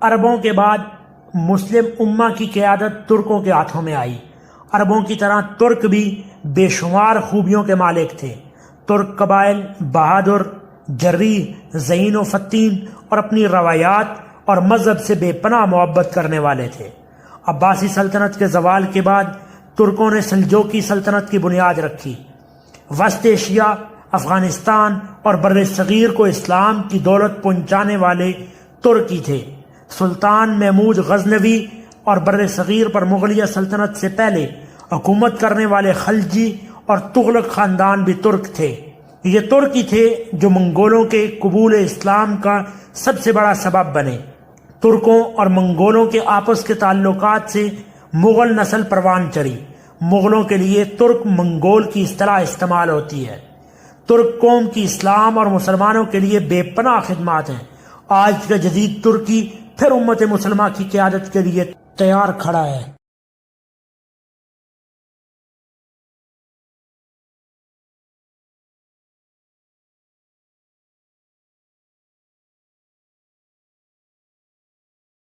عربوں کے بعد مسلم امہ کی قیادت ترکوں کے ہاتھوں میں آئی۔ عربوں کی طرح ترک بھی بے شمار خوبیوں کے مالک تھے۔ ترک قبائل بہادر، جری، ذہین و فتین اور اپنی روایات اور مذہب سے بے پناہ محبت کرنے والے تھے۔ عباسی سلطنت کے زوال کے بعد ترکوں نے سلجوقی سلطنت کی بنیاد رکھی۔ وسط ایشیا، افغانستان اور بر صغیر کو اسلام کی دولت پہنچانے والے ترک ہی تھے۔ سلطان محمود غزنوی اور بر صغیر پر مغلیہ سلطنت سے پہلے حکومت کرنے والے خلجی اور تغلق خاندان بھی ترک تھے۔ یہ ترک ہی تھے جو منگولوں کے قبول اسلام کا سب سے بڑا سبب بنے۔ ترکوں اور منگولوں کے آپس کے تعلقات سے مغل نسل پروان چڑھی۔ مغلوں کے لیے ترک منگول کی اصطلاح استعمال ہوتی ہے۔ ترک قوم کی اسلام اور مسلمانوں کے لیے بے پناہ خدمات ہیں۔ آج کا جدید ترکی پھر امت مسلمہ کی قیادت کے لیے تیار کھڑا ہے۔